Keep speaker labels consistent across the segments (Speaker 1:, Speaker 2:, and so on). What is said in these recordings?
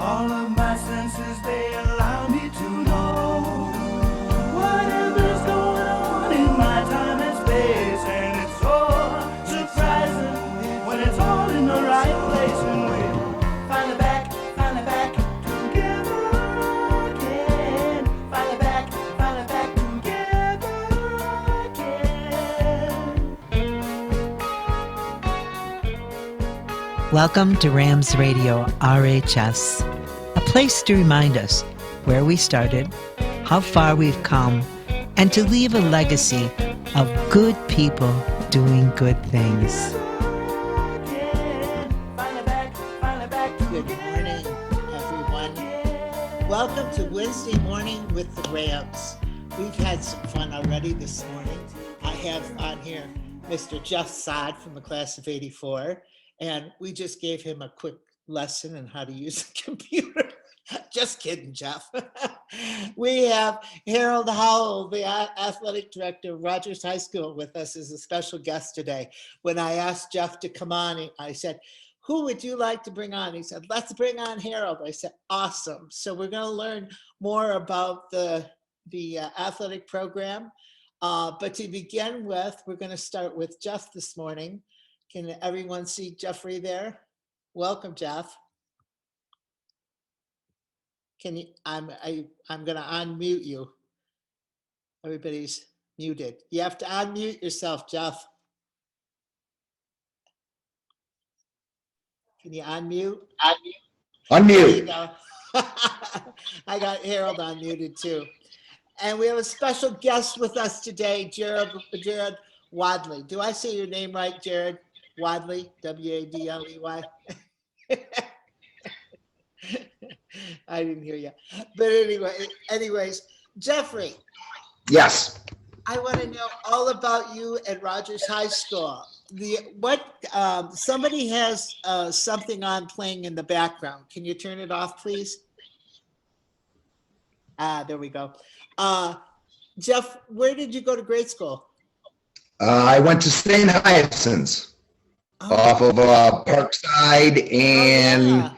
Speaker 1: All of my senses, they allow me to know whatever's going on in my time and space. And it's so surprising when it's all in the right place. And we finally back together again. Finally back together again.
Speaker 2: Welcome to Rams Radio RHS, a place to remind us where we started, how far we've come, and to leave a legacy of good people doing good things.
Speaker 3: Good morning, everyone. Welcome to Wednesday Morning with the Rams. We've had some fun already this morning. I have on here Mr. Jeff Sodd from the class of '84. And we just gave him a quick lesson on how to use a computer. Just kidding, Jeff. We have Harold Howell, the athletic director of Rogers High School, with us as a special guest today. When I asked Jeff to come on, I said, who would you like to bring on? He said, let's bring on Harold. I said, awesome. So we're going to learn more about the athletic program. But to begin with, we're going to start with Jeff this morning. Can everyone see Jeffrey there? Welcome, Jeff. Can you? I'm going to unmute you. Everybody's muted. You have to unmute yourself, Jeff. Can you unmute?
Speaker 4: Unmute.
Speaker 3: There you go. I got Harold unmuted too. And we have a special guest with us today, Jared Wadley. Do I say your name right, Jared? Wadley, W-A-D-L-E-Y. I didn't hear you. But anyways, Jeffrey.
Speaker 4: Yes.
Speaker 3: I want to know all about you at Rogers High School. Somebody has something on playing in the background. Can you turn it off, please? There we go. Jeff, where did you go to grade school?
Speaker 4: I went to St. Hyacinth's. Off of Parkside and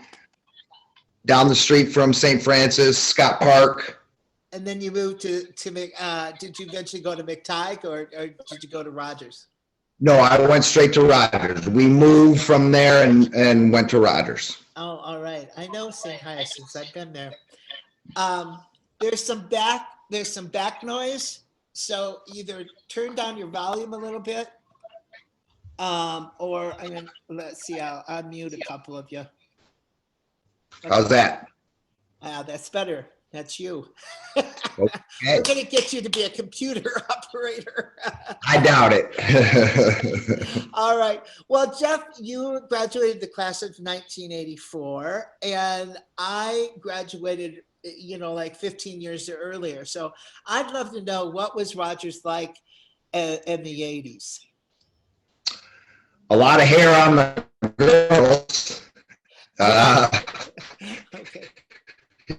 Speaker 4: down the street from St. Francis, Scott Park.
Speaker 3: And then you moved to did you eventually go to McTighe or did you go to Rogers?
Speaker 4: No, I went straight to Rogers. We moved from there and went to Rogers.
Speaker 3: Oh, all right. I know St. Hyacinth's. I've been there. There's some back noise. So either turn down your volume a little bit. Or I mean, let's see, I'll unmute a couple of you. Okay.
Speaker 4: How's that?
Speaker 3: That's better. That's you.
Speaker 4: Okay.
Speaker 3: We're going to get you to be a computer operator.
Speaker 4: I doubt it.
Speaker 3: All right. Well, Jeff, you graduated the class of 1984, and I graduated, like 15 years earlier. So I'd love to know, what was Rogers like in the 80s?
Speaker 4: A lot of hair on the girls.
Speaker 3: Okay.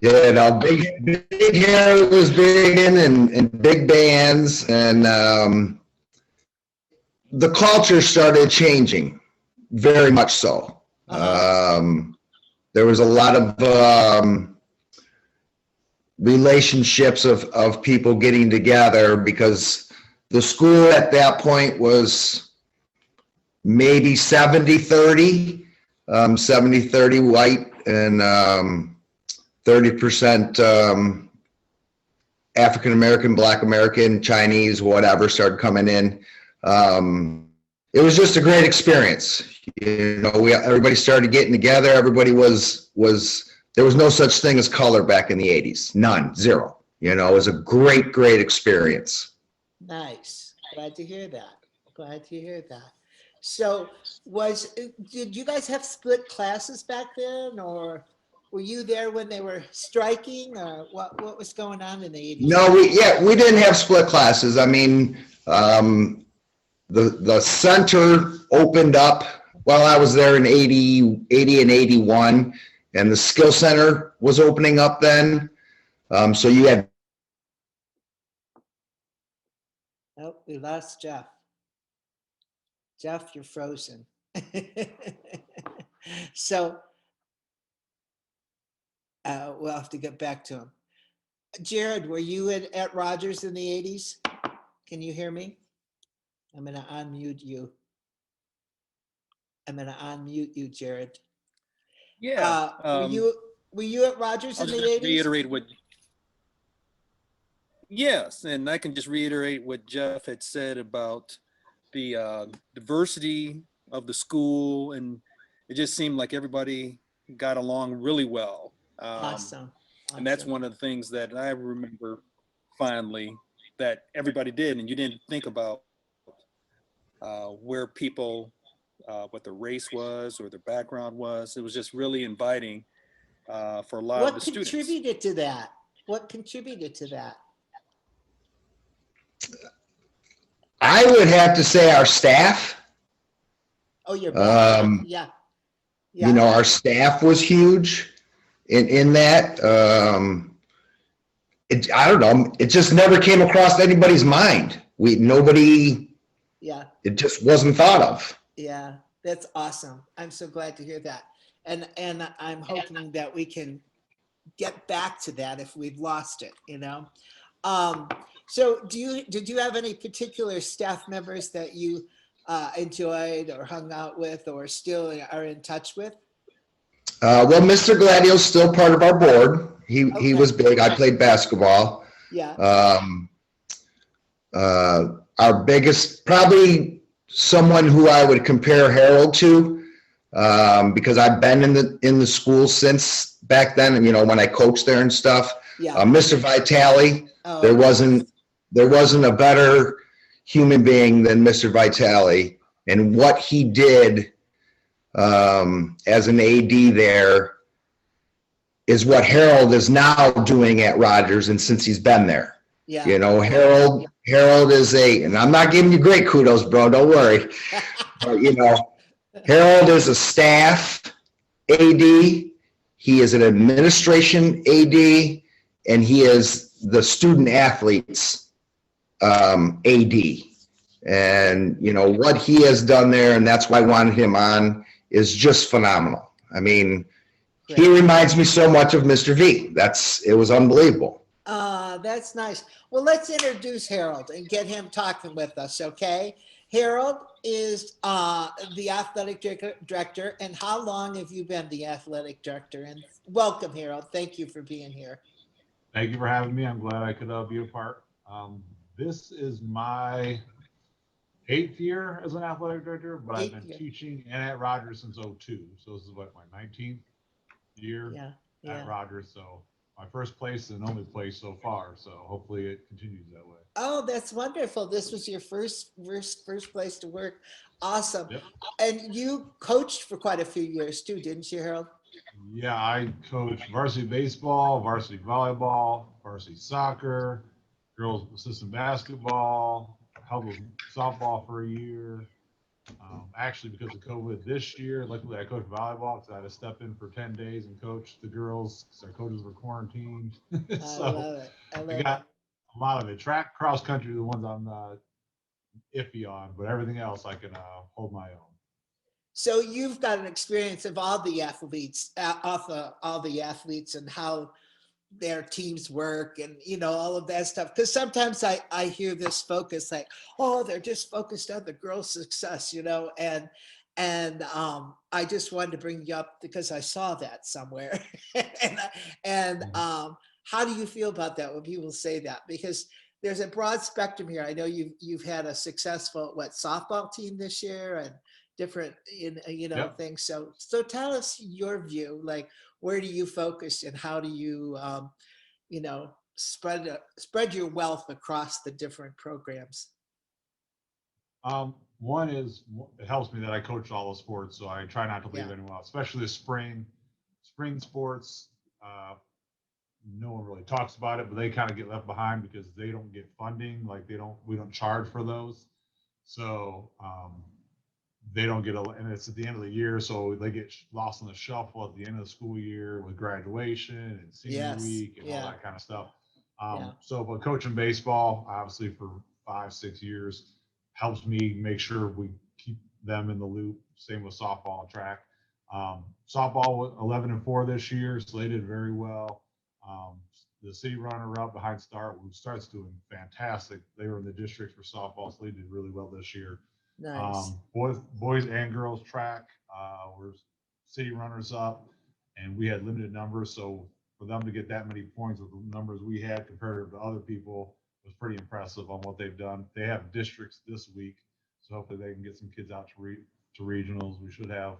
Speaker 4: Big hair was big and big bands, and the culture started changing, very much so. There was a lot of relationships of people getting together, because the school at that point was maybe 70-30, 70-30 white and 30% African-American, Black American, Chinese, whatever started coming in. It was just a great experience. Everybody started getting together. Everybody there was no such thing as color back in the 80s. None, zero. It was a great experience.
Speaker 3: Nice. Glad to hear that. So did you guys have split classes back then, or were you there when they were striking, or what was going on in the 80s?
Speaker 4: No, we didn't have split classes. I mean, the center opened up while I was there in 80 and 81, and the skill center was opening up then. So you had.
Speaker 3: Oh, we lost Jeff. Jeff, you're frozen. So We'll have to get back to him. Jared, were you at Rogers in the 80s? Can you hear me? I'm going to unmute you. Jared.
Speaker 5: Yeah.
Speaker 3: Were you at Rogers
Speaker 5: I'll
Speaker 3: in the
Speaker 5: just
Speaker 3: 80s?
Speaker 5: reiterate what. Yes, and I can just reiterate what Jeff had said about the diversity of the school, and it just seemed like everybody got along really well.
Speaker 3: Awesome.
Speaker 5: And that's one of the things that I remember fondly that everybody did, and you didn't think about where people, what their race was or their background was. It was just really inviting for a lot of the students.
Speaker 3: What contributed to that?
Speaker 4: I would have to say our staff.
Speaker 3: Oh, your back. Yeah.
Speaker 4: You know, our staff was huge in that. I don't know. It just never came across anybody's mind. Nobody.
Speaker 3: Yeah.
Speaker 4: It just wasn't thought of.
Speaker 3: Yeah, that's awesome. I'm so glad to hear that. And I'm hoping that we can get back to that if we've lost it, you know? So did you have any particular staff members that you enjoyed or hung out with or still are in touch with?
Speaker 4: Well, Mr. Gladio's still part of our board. He was big. I played basketball.
Speaker 3: Yeah.
Speaker 4: Our biggest, probably someone who I would compare Harold to, because I've been in the school since back then, and you know, when I coached there and stuff.
Speaker 3: Yeah.
Speaker 4: Mr. Vitale,
Speaker 3: Oh,
Speaker 4: there wasn't a better human being than Mr. Vitale, and what he did as an AD there is what Harold is now doing at Rogers, and since he's been there.
Speaker 3: Yeah.
Speaker 4: You know, Harold is and I'm not giving you great kudos, bro, don't worry. But, you know, Harold is a staff AD, he is an administration AD, and he is the student athletes AD. And, you know, what he has done there, and that's why I wanted him on, is just phenomenal. I mean, he reminds me so much of Mr. V. It was unbelievable.
Speaker 3: That's nice. Well, let's introduce Harold and get him talking with us, okay? Harold is the athletic director. And how long have you been the athletic director? And welcome, Harold. Thank you for being here.
Speaker 6: Thank you for having me. I'm glad I could be a part. This is my 8th year as an athletic director, but I've been teaching and at Rogers since '02. So this is what, my 19th year at Rogers. So my first place and only place so far. So hopefully it continues that way.
Speaker 3: Oh, that's wonderful. This was your first place to work. Awesome.
Speaker 6: Yep.
Speaker 3: And you coached for quite a few years too, didn't you, Harold?
Speaker 6: Yeah, I coached varsity baseball, varsity volleyball, varsity soccer, girls assistant basketball, helped with softball for a year. Actually, because of COVID this year, luckily I coached volleyball because I had to step in for 10 days and coach the girls because our coaches were quarantined. So
Speaker 3: I love it.
Speaker 6: I got a lot of it. Track, cross country, the ones I'm iffy on, but everything else I can hold my own.
Speaker 3: So you've got an experience of all the athletes, all the athletes and how their teams work and, you know, all of that stuff. Because sometimes I hear this focus like, oh, they're just focused on the girls' success, you know, and I just wanted to bring you up because I saw that somewhere. and how do you feel about that when people say that? Because there's a broad spectrum here. I know you've had a successful softball team this year and different things. So tell us your view. Like, where do you focus and how do you spread your wealth across the different programs?
Speaker 6: One is it helps me that I coach all the sports, so I try not to leave anyone out, especially the spring sports. No one really talks about it, but they kind of get left behind because they don't get funding. Like we don't charge for those, so they don't get and it's at the end of the year, so they get lost on the shuffle at the end of the school year with graduation and senior week and all that kind of stuff. But coaching baseball, obviously for 5-6 years, helps me make sure we keep them in the loop. Same with softball and track. Softball 11-4 this year, slated very well. The city runner-up behind Start, who Start's doing fantastic. They were in the district for softball, so they did really well this year.
Speaker 3: Nice.
Speaker 6: Boys and girls track were city runners up, and we had limited numbers, so for them to get that many points with the numbers we had compared to other people was pretty impressive on what they've done. They have districts this week, so hopefully they can get some kids out to regionals. We should have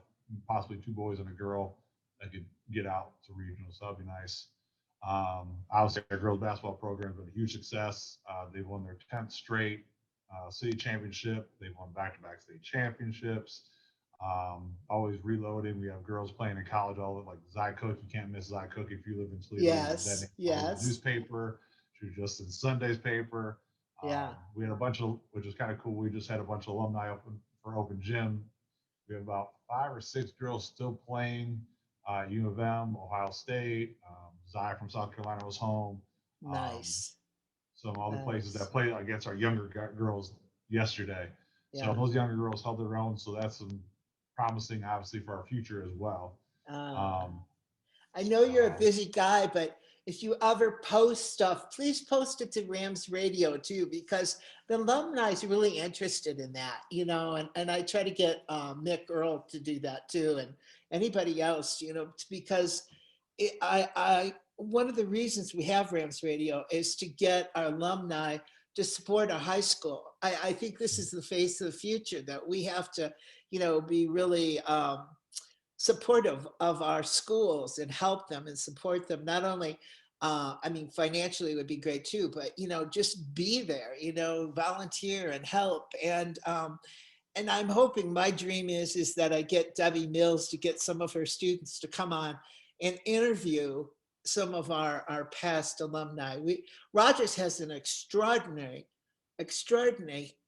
Speaker 6: possibly 2 boys and a girl that could get out to regionals. So that'd be nice. Obviously, our girls basketball program has been a huge success. They've won their 10th straight city championship. They've won back-to-back state championships. Always reloading. We have girls playing in college, all like Zy Cook. You can't miss Zy Cook if you live in Toledo.
Speaker 3: Yes, yes.
Speaker 6: Newspaper. She was just in Sunday's paper.
Speaker 3: Yeah.
Speaker 6: We had a bunch of, which is kind of cool. We just had a bunch of alumni for open gym. We have about 5 or 6 girls still playing. U of M, Ohio State. Zy from South Carolina was home.
Speaker 3: Nice.
Speaker 6: Some other places that played against our younger girls yesterday.
Speaker 3: Yeah.
Speaker 6: So those younger girls held their own. So that's some promising, obviously, for our future as well.
Speaker 3: I know you're a busy guy, but if you ever post stuff, please post it to Rams Radio too, because the alumni is really interested in that, you know, and I try to get Nick Earl to do that too, and anybody else, you know, because one of the reasons we have Rams Radio is to get our alumni to support our high school. I think this is the face of the future, that we have to, you know, be really supportive of our schools and help them and support them. Not only, I mean, financially would be great too, but, you know, just be there, you know, volunteer and help. And I'm hoping, my dream is that I get Debbie Mills to get some of her students to come on and interview some of our past alumni. Rogers has an extraordinary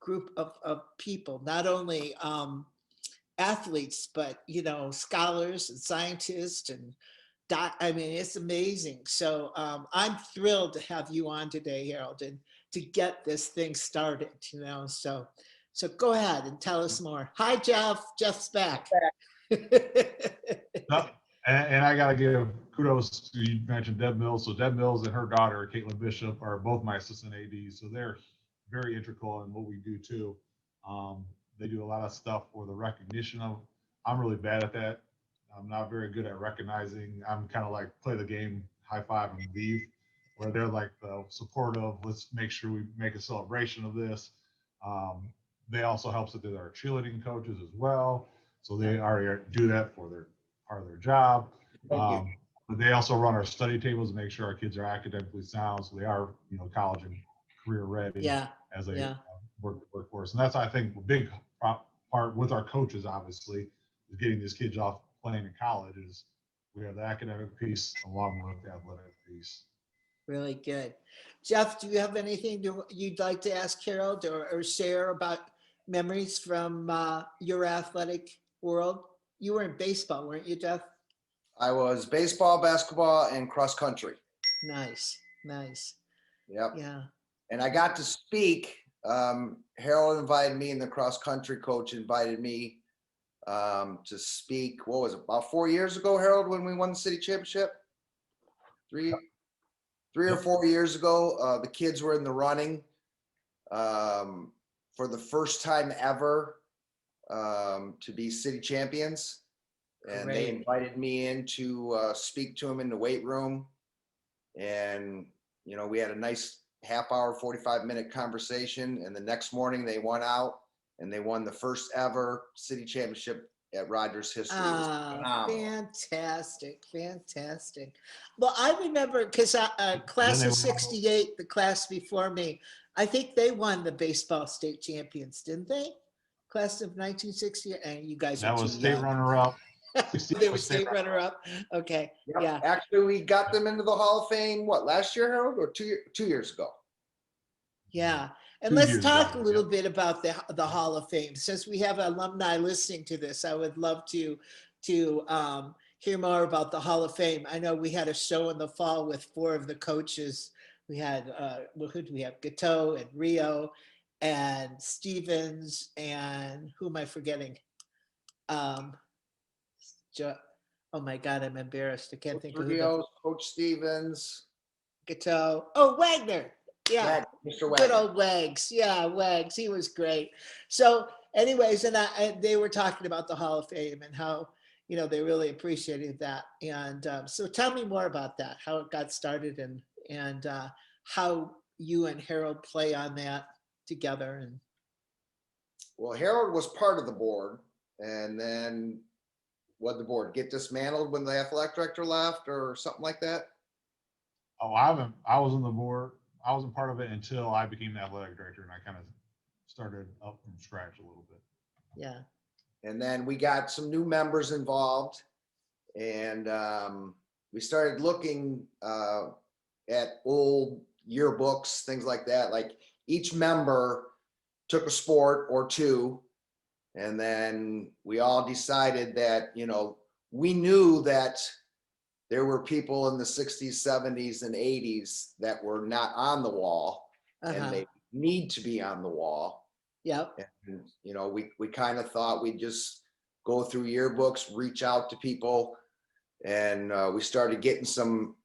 Speaker 3: group of people, not only athletes, but, you know, scholars and scientists and I mean, it's amazing. So I'm thrilled to have you on today, Harold, and to get this thing started, you know, so go ahead and tell us more. Hi, Jeff. Jeff's back.
Speaker 6: And I got to give kudos to, you mentioned Deb Mills. So Deb Mills and her daughter, Caitlin Bishop, are both my assistant ADs. So they're very integral in what we do too. They do a lot of stuff for the recognition of, I'm really bad at that. I'm not very good at recognizing. I'm kind of like play the game, high five and leave, where they're like the supportive, let's make sure we make a celebration of this. They also help with our cheerleading coaches as well. So they already do that for their part of their job. But they also run our study tables to make sure our kids are academically sound. So they are, you know, college and career ready as a workforce. And that's, I think, a big part with our coaches, obviously, is getting these kids off playing in college. Is we have the academic piece along with the athletic piece.
Speaker 3: Really good. Jeff, do you have anything you'd like to ask Harold or share about memories from your athletic world? You were in baseball, weren't you, Jeff?
Speaker 4: I was baseball, basketball, and cross country.
Speaker 3: Nice, nice.
Speaker 4: Yep.
Speaker 3: Yeah.
Speaker 4: And I got to speak. Harold invited me, and the cross country coach invited me to speak. What was it, about 4 years ago, Harold, when we won the city championship? Three or 4 years ago. The kids were in the running for the first time ever to be city champions. And they invited me in to speak to them in the weight room. And, you know, we had a nice half-hour, 45-minute conversation. And the next morning they went out and they won the first ever city championship at Rogers history.
Speaker 3: Fantastic, fantastic. Well, I remember, because class of 68, the class before me, I think they won the baseball state champions, didn't they? Class of 1960, and you guys
Speaker 6: that was state runner-up.
Speaker 3: They were state runner-up. Okay.
Speaker 4: Yep.
Speaker 3: Yeah.
Speaker 4: Actually, we got them into the Hall of Fame, what, last year, Harold, or 2 years ago?
Speaker 3: Yeah. And let's talk a little bit about the Hall of Fame. Since we have alumni listening to this, I would love to hear more about the Hall of Fame. I know we had a show in the fall with 4 of the coaches. We had, who did we have? Gateau and Rio and Stevens and who am I forgetting? Oh my God, I'm embarrassed. I can't think of who
Speaker 4: Rios, Coach Stevens,
Speaker 3: Gateau. Oh, Wagner. Yeah.
Speaker 4: Mr.
Speaker 3: Good
Speaker 4: Wagner.
Speaker 3: old Wags. Yeah, Wags. He was great. So, anyways, and they were talking about the Hall of Fame and how, they really appreciated that. And so tell me more about that, how it got started and how you and Harold play on that together. And
Speaker 4: Well, Harold was part of the board, and then what, the board get dismantled when the athletic director left or something like that?
Speaker 6: Oh, I was on the board. I wasn't part of it until I became the athletic director, and I kind of started up from scratch a little bit.
Speaker 3: yeah.
Speaker 4: And then we got some new members involved, and we started looking at old yearbooks, things like that. Like each member took a sport or two, and then we all decided that, we knew that there were people in the 60s, 70s, and 80s that were not on the wall, and they need to be on the wall.
Speaker 3: Yep.
Speaker 4: And, we kind of thought we'd just go through yearbooks, reach out to people, and we started getting some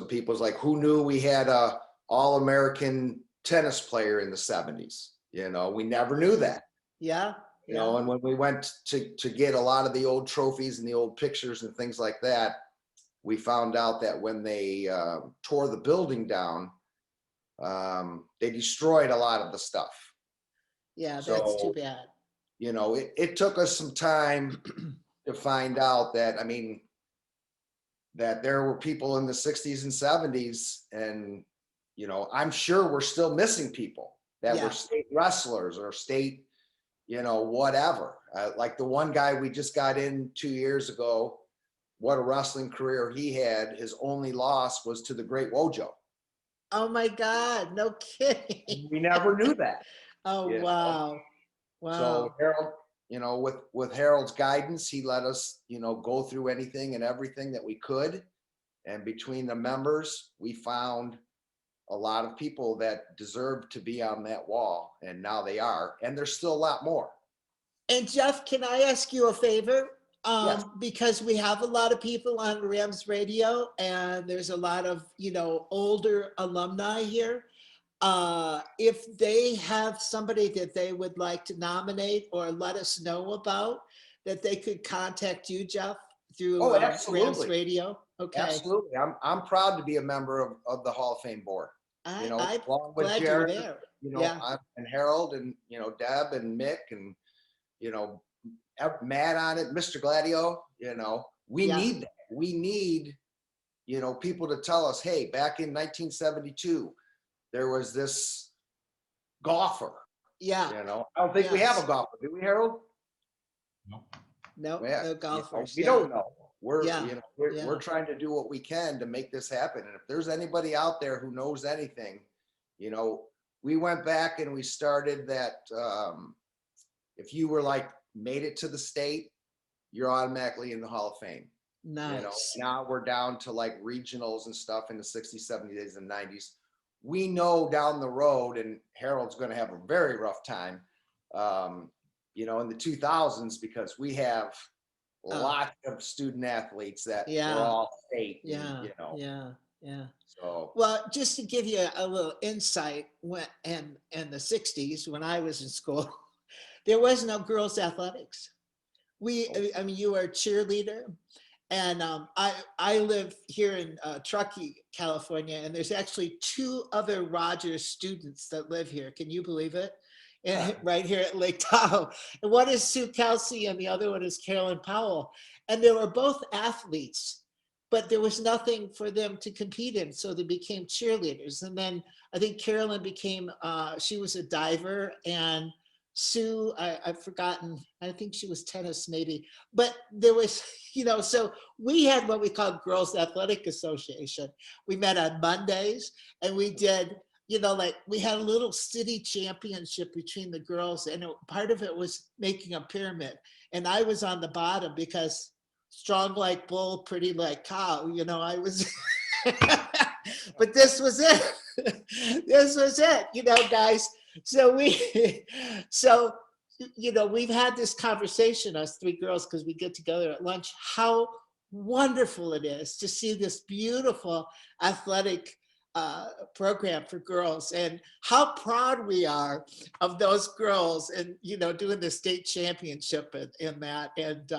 Speaker 4: people's like, who knew we had a All-American tennis player in the 70s? We never knew that.
Speaker 3: Yeah.
Speaker 4: And when we went to get a lot of the old trophies and the old pictures and things like that, we found out that when they tore the building down, they destroyed a lot of the stuff.
Speaker 3: Yeah, that's too bad.
Speaker 4: It took us some time to find out that, that there were people in the 60s and 70s, and, I'm sure we're still missing people that were state wrestlers or state, whatever. Like the one guy we just got in 2 years ago, what a wrestling career he had. His only loss was to the Great Wojo.
Speaker 3: Oh my God, no kidding.
Speaker 4: We never knew that.
Speaker 3: Oh, wow. Wow.
Speaker 4: So Harold, with Harold's guidance, he let us, go through anything and everything that we could. And between the members, we found a lot of people that deserved to be on that wall. And now they are. And there's still a lot more.
Speaker 3: And Jeff, can I ask you a favor?
Speaker 4: Yes.
Speaker 3: Because we have a lot of people on Rams Radio, and there's a lot of, older alumni here. If they have somebody that they would like to nominate or let us know about, that they could contact you, Jeff, through Rams Radio. Okay.
Speaker 4: Absolutely. I'm proud to be a member of the Hall of Fame board.
Speaker 3: I'm
Speaker 4: along with
Speaker 3: glad
Speaker 4: Jared,
Speaker 3: you're there.
Speaker 4: and Harold and, Deb and Mick and, Matt on it, Mr. Gladio, we need that. We need, people to tell us, hey, back in 1972, there was this golfer.
Speaker 3: Yeah.
Speaker 4: I don't think we have a golfer. Do we, Harold?
Speaker 6: Nope.
Speaker 3: No golfers.
Speaker 4: We don't know. We're trying to do what we can to make this happen. And if there's anybody out there who knows anything, we went back and we started that. If you were made it to the state, you're automatically in the Hall of Fame.
Speaker 3: Nice.
Speaker 4: Now we're down to regionals and stuff in the 60s, 70s, and 90s. We know down the road, and Harold's going to have a very rough time, in the 2000s, because we have lots of student athletes that are all state.
Speaker 3: Yeah.
Speaker 4: So,
Speaker 3: well, just to give you a little insight, in the 60s, when I was in school, there was no girls athletics. You were a cheerleader. And I live here in Truckee, California, and there's actually 2 other Rogers students that live here. Can you believe it? And right here at Lake Tahoe. And one is Sue Kelsey and the other one is Carolyn Powell. And they were both athletes, but there was nothing for them to compete in. So they became cheerleaders. And then I think Carolyn became, she was a diver, and Sue, I've forgotten, I think she was tennis maybe, but there was, so we had what we called Girls Athletic Association. We met on Mondays and we did, we had a little city championship between the girls, and part of it was making a pyramid. And I was on the bottom because strong like bull, pretty like cow, I was, but this was it. This was it, guys. So you know, we've had this conversation, us three girls, because we get together at lunch, how wonderful it is to see this beautiful athletic program for girls, and how proud we are of those girls, and you know, doing the state championship in that. And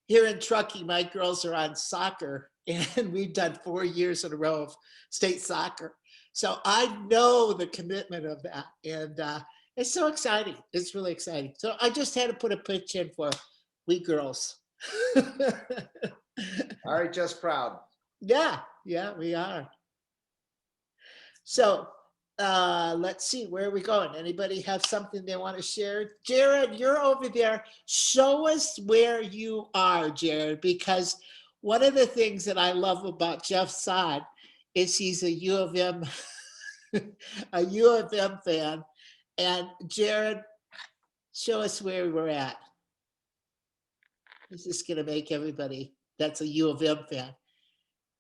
Speaker 3: here in Truckee, my girls are on soccer, and we've done 4 years in a row of state soccer. So I know the commitment of that, and it's so exciting. It's really exciting. So I just had to put a pitch in for we girls.
Speaker 7: All right, just proud.
Speaker 3: Yeah, we are. So let's see, where are we going? Anybody have something they want to share? Jared, you're over there. Show us where you are, Jared, because one of the things that I love about Jeff Sodd is he's a U of M, a U of M fan. And Jared, show us where we're at. This is going to make everybody that's a U of M fan.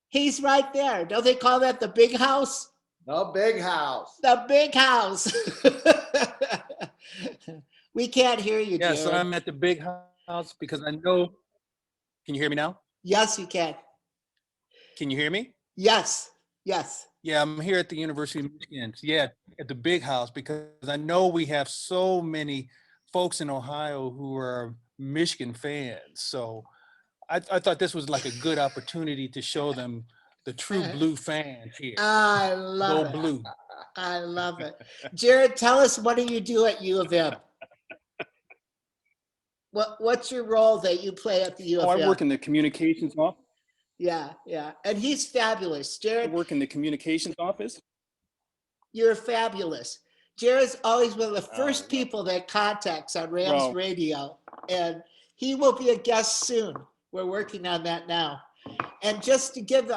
Speaker 3: He's right there. Don't they call that the big house?
Speaker 7: The big house.
Speaker 3: The big house. We can't hear you,
Speaker 5: Yeah,
Speaker 3: Jared.
Speaker 5: so I'm at the big house because I know. Can you hear me now?
Speaker 3: Yes, you can.
Speaker 5: Can you hear me?
Speaker 3: Yes.
Speaker 5: Yeah, I'm here at the University of Michigan. Yeah, at the big house because I know we have so many folks in Ohio who are Michigan fans. So I thought this was like a good opportunity to show them the true blue fans here.
Speaker 3: I love
Speaker 5: Go
Speaker 3: it.
Speaker 5: blue.
Speaker 3: I love it. Jared, tell us, what do you do at U of M? What's your role that you play at the U of M?
Speaker 5: I work in the communications office.
Speaker 3: Yeah. And he's fabulous.
Speaker 5: I
Speaker 3: Jared,
Speaker 5: work in the communications office.
Speaker 3: you're fabulous. Jared's always one of the first people that contacts on Rams Radio, and he will be a guest soon. We're working on that now. And just to give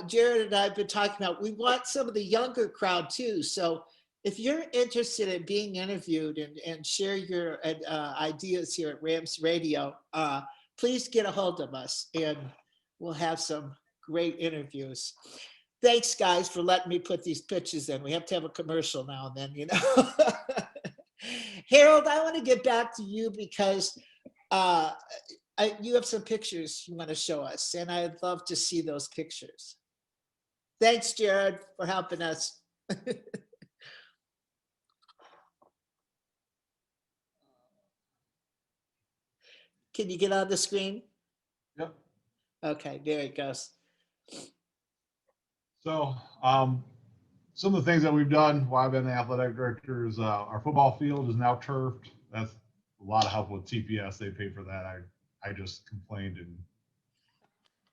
Speaker 3: Jared and I have been talking about, we want some of the younger crowd too. So if you're interested in being interviewed and share your ideas here at Rams Radio, please get a hold of us and we'll have some great interviews. Thanks, guys, for letting me put these pictures in. We have to have a commercial now and then, you know. Harold, I want to get back to you because you have some pictures you want to show us, and I'd love to see those pictures. Thanks, Jared, for helping us. Can you get on the screen?
Speaker 6: Yep.
Speaker 3: Okay, there it goes.
Speaker 6: So some of the things that we've done while I've been the athletic director is our football field is now turfed. That's a lot of help with TPS. They pay for that. I just complained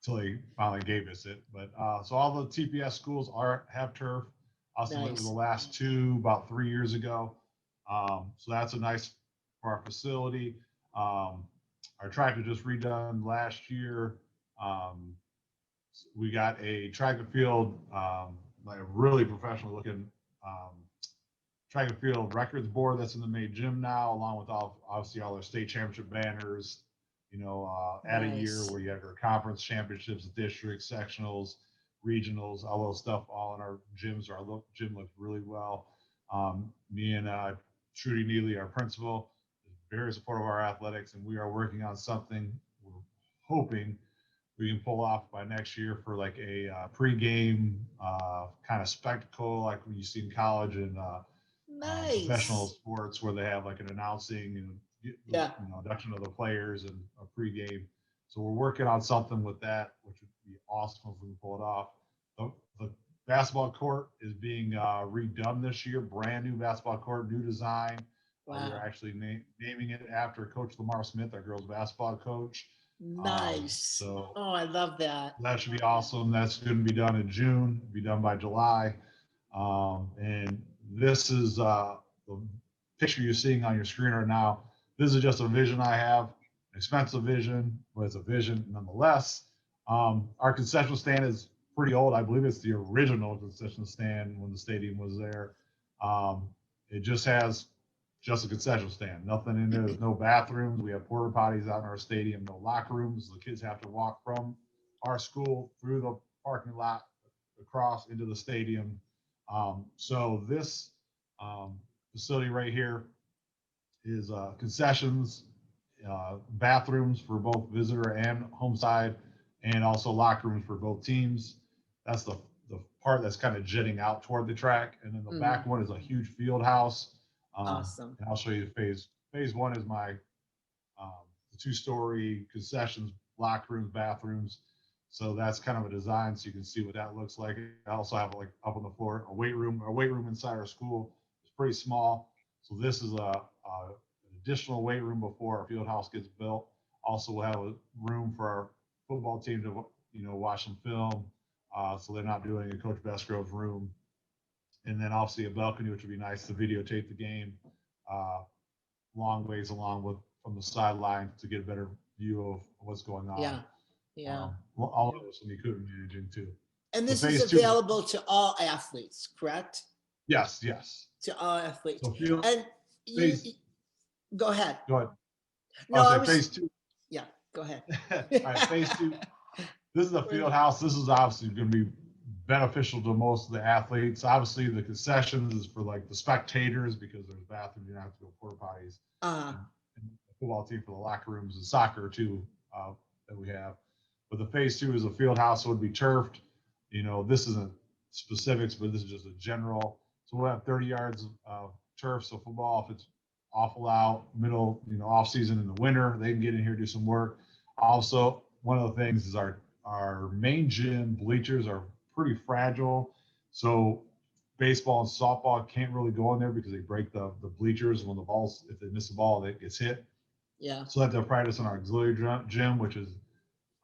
Speaker 6: until they finally gave us it. But so all the TPS schools have turf. Also, it was the last two about 3 years ago. So that's a nice for our facility. Our track was just redone last year. We got a track and field, like a really professional looking track and field records board that's in the main gym now, along with obviously all our state championship banners. You know, at a year where you have your conference championships, districts, sectionals, regionals, all those stuff, all in our gyms. Our gym looks really well. Me and Trudy Neely, our principal, is very supportive of our athletics, and we are working on something we're hoping we can pull off by next year for like a pre-game kind of spectacle like you see in college and professional sports where they have like an announcing and induction of the players and a pre-game. So we're working on something with that, which would be awesome if we can pull it off. The basketball court is being redone this year, brand new basketball court, new design. We're actually naming it after Coach Lamar Smith, our girls basketball coach.
Speaker 3: Nice. I love that.
Speaker 6: That should be awesome. That's going to be done in June, be done by July. And this is the picture you're seeing on your screen right now. This is just a vision I have, an expensive vision, but it's a vision nonetheless. Our concession stand is pretty old. I believe it's the original concession stand when the stadium was there. It just has just a concession stand, nothing in there. There's no bathrooms. We have porta potties out in our stadium, no locker rooms. The kids have to walk from our school through the parking lot across into the stadium. So this facility right here is concessions, bathrooms for both visitor and home side, and also locker rooms for both teams. That's the part that's kind of jetting out toward the track. And then the back one is a huge field house.
Speaker 3: Awesome.
Speaker 6: And I'll show you phase one is my the 2-story concessions, locker rooms, bathrooms. So that's kind of a design, so you can see what that looks like. I also have, like, up on the floor, a weight room. Our weight room inside our school is pretty small. So this is an additional weight room before our field house gets built. Also, we'll have a room for our football team to, watch some film. So they're not doing in Coach Besgrove's room. And then obviously a balcony, which would be nice to videotape the game long ways along with from the sideline to get a better view of what's going on.
Speaker 3: Yeah.
Speaker 6: All of this will be good managing too.
Speaker 3: And this
Speaker 6: So
Speaker 3: is
Speaker 6: phase two-
Speaker 3: available to all athletes, correct?
Speaker 6: Yes.
Speaker 3: To all athletes.
Speaker 6: So
Speaker 3: And go ahead.
Speaker 6: go ahead.
Speaker 3: No, I was,
Speaker 6: phase two.
Speaker 3: yeah, go ahead.
Speaker 6: All right, phase two. This is a field house. This is obviously going to be beneficial to most of the athletes. Obviously, the concessions is for, like, the spectators, because there's bathrooms, you don't have to go porta potties. And the football team for the locker rooms, and soccer too, that we have. But the phase two is a field house, so it would be turfed. This isn't specifics, but this is just a general. So we'll have 30 yards of turf. So football, if it's awful out, middle, off season in the winter, they can get in here, do some work. Also, one of the things is our main gym bleachers are pretty fragile. So baseball and softball can't really go in there because they break the bleachers when if they miss a ball, it gets hit.
Speaker 3: Yeah.
Speaker 6: So that they'll practice in our auxiliary gym, which is,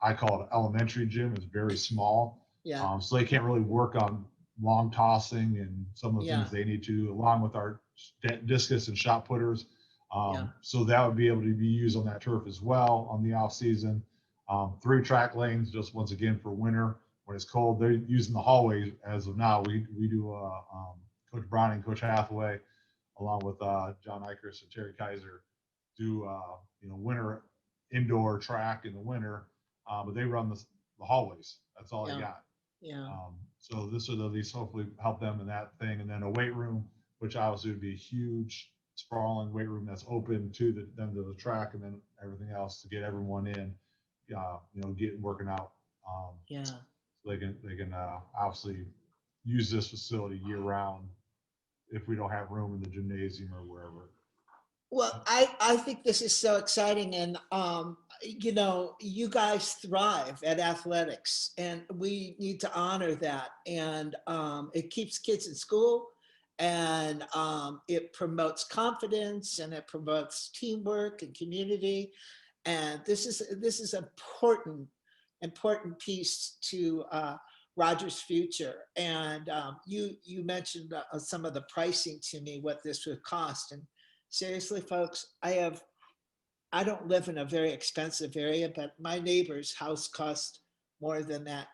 Speaker 6: I call it elementary gym. It's very small.
Speaker 3: Yeah.
Speaker 6: So they can't really work on long tossing and some of the things they need to, along with our discus and shot putters. So that would be able to be used on that turf as well on the off season. 3 track lanes, just once again for winter when it's cold. They're using the hallways as of now. We do Coach Browning, Coach Hathaway, along with John Eichers and Terry Kaiser, do winter indoor track in the winter, but they run the hallways. That's all they got.
Speaker 3: Yeah.
Speaker 6: So this would at least hopefully help them in that thing. And then a weight room, which obviously would be a huge sprawling weight room that's open to them to the track, and then everything else to get everyone in, get working out. So they can obviously use this facility year round if we don't have room in the gymnasium or wherever.
Speaker 3: Well, I think this is so exciting, and you guys thrive at athletics, and we need to honor that. And it keeps kids in school, and it promotes confidence, and it promotes teamwork and community. And this is important piece to Roger's future. And you mentioned some of the pricing to me, what this would cost. And seriously, folks, I don't live in a very expensive area, but my neighbor's house cost more than that,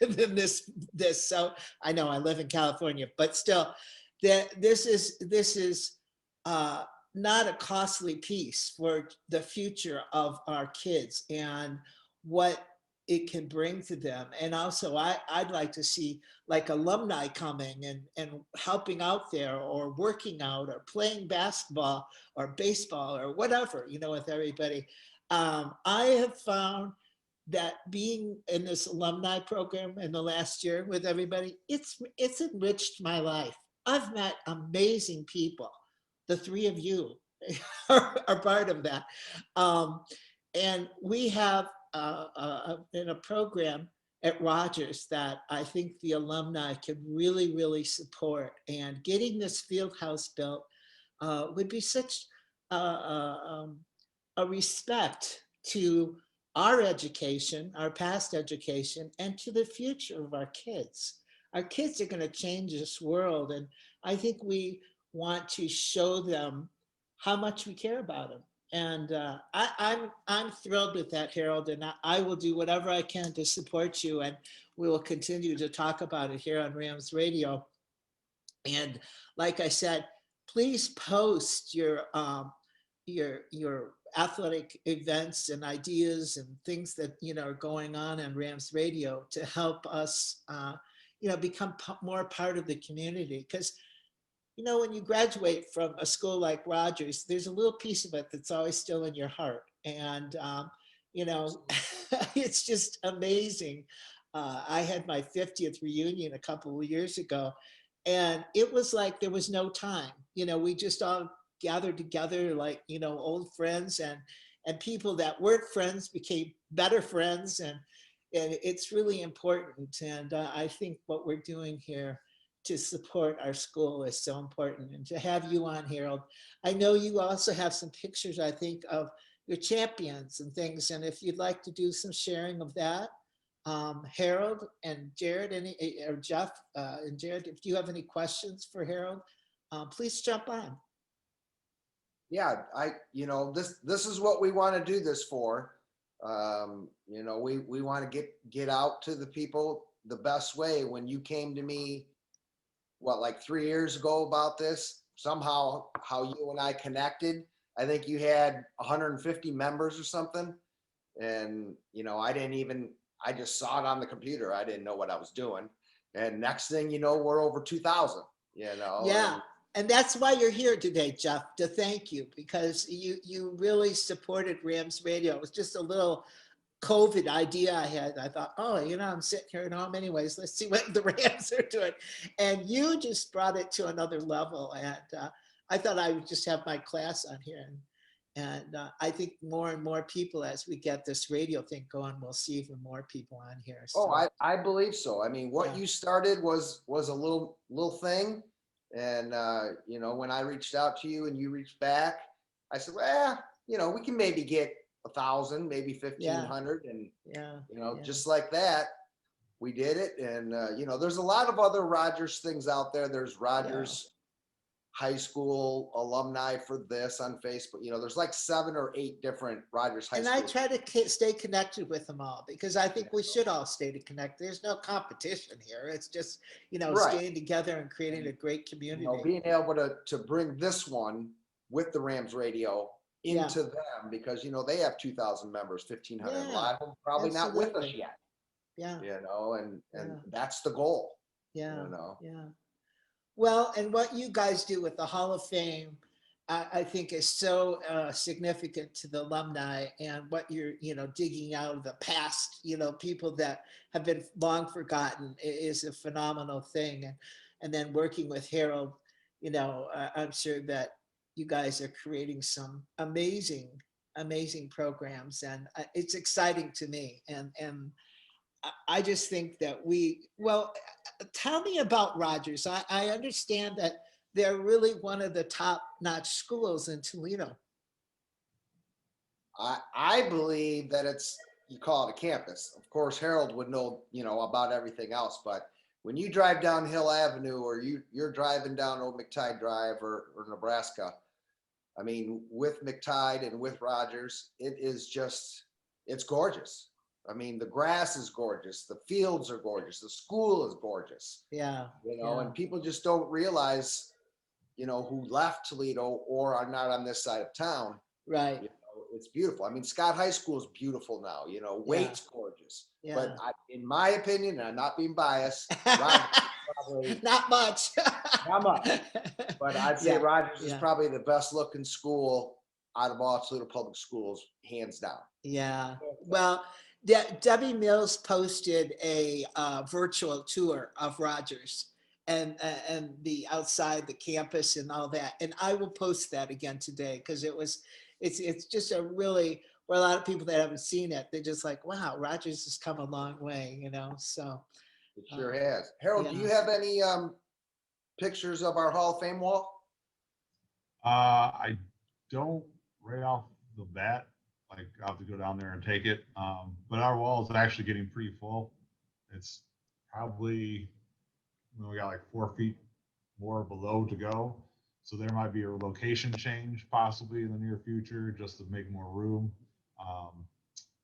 Speaker 3: than this. So I know I live in California, but still, this is not a costly piece for the future of our kids and what it can bring to them. And also I'd like to see like alumni coming and helping out there, or working out, or playing basketball or baseball or whatever, with everybody. I have found that being in this alumni program in the last year with everybody, it's enriched my life. I've met amazing people. The 3 of you are part of that. And we have in a program at Rogers that I think the alumni can really, really support. And getting this field house built would be such a respect to our education, our past education, and to the future of our kids. Our kids are going to change this world, and I think we want to show them how much we care about them. And I'm thrilled with that, Harold, and I will do whatever I can to support you, and we will continue to talk about it here on Rams Radio. And like I said, please post your athletic events and ideas and things that are going on Rams Radio to help us become more part of the community, because when you graduate from a school like Rogers, there's a little piece of it that's always still in your heart. And, it's just amazing. I had my 50th reunion a couple of years ago, and it was like there was no time. We just all gathered together like, old friends, and people that weren't friends became better friends. And it's really important. And I think what we're doing here to support our school is so important. And to have you on, Harold, I know you also have some pictures, I think, of your champions and things. And if you'd like to do some sharing of that, Harold and Jared, or Jeff and Jared, if you have any questions for Harold, please jump on.
Speaker 7: Yeah, this is what we want to do this for. We want to get out to the people the best way. When you came to me, like 3 years ago about this, somehow how you and I connected, I think you had 150 members or something. And, I just saw it on the computer. I didn't know what I was doing. And next thing you know, we're over 2,000,
Speaker 3: Yeah. And that's why you're here today, Jeff, to thank you, because you really supported Rams Radio. It was just a little COVID idea I had. I thought, I'm sitting here at home anyways. Let's see what the Rams are doing. And you just brought it to another level. And I thought I would just have my class on here. And I think more and more people, as we get this radio thing going, we'll see even more people on here. So.
Speaker 7: Oh, I believe so. I mean, what you started was a little thing. And, when I reached out to you and you reached back, I said, well, we can maybe get 1,000, maybe 1,500. And, just like that, we did it. And, there's a lot of other Rogers things out there. There's Rogers High School alumni for this on Facebook. There's like 7 or 8 different Rogers High School.
Speaker 3: And I try to stay connected with them all, because I think we should all stay connected. There's no competition here. It's just, staying together and creating a great community.
Speaker 7: Being able to bring this one with the Rams Radio into them, because, they have 2,000 members, 1,500. A lot of them probably not with us yet.
Speaker 3: Yeah.
Speaker 7: And that's the goal.
Speaker 3: Yeah. Yeah. Well, and what you guys do with the Hall of Fame, I think is so significant to the alumni, and what you're, digging out of the past, people that have been long forgotten is a phenomenal thing. And then working with Harold, I'm sure that you guys are creating some amazing programs, and it's exciting to me. And I just think that tell me about Rogers. I understand that they're really one of the top-notch schools in Toledo.
Speaker 7: I believe that you call it a campus. Of course, Harold would know, about everything else, but when you drive down Hill Avenue, or you're driving down Old McTide Drive or Nebraska, I mean, with McTide and with Rogers, it's gorgeous. I mean, the grass is gorgeous. The fields are gorgeous. The school is gorgeous.
Speaker 3: Yeah.
Speaker 7: And people just don't realize, who left Toledo or are not on this side of town.
Speaker 3: Right.
Speaker 7: It's beautiful. I mean, Scott High School is beautiful now. Waite's gorgeous.
Speaker 3: Yeah.
Speaker 7: But in my opinion, and I'm not being biased, Rogers
Speaker 3: not much.
Speaker 7: not much. But I'd say Rogers is probably the best looking school out of all Toledo public schools, hands down.
Speaker 3: Yeah. Well, Debbie Mills posted a virtual tour of Rogers and the outside the campus and all that, and I will post that again today, because it's just a really, for a lot of people that haven't seen it, they're just like, wow, Rogers has come a long way, so
Speaker 7: it sure has. Harold, do you have any pictures of our Hall of Fame wall?
Speaker 6: I don't right off the bat. Like, I'll have to go down there and take it. But our wall is actually getting pretty full. It's probably, we got like 4 feet more below to go. So there might be a location change possibly in the near future, just to make more room.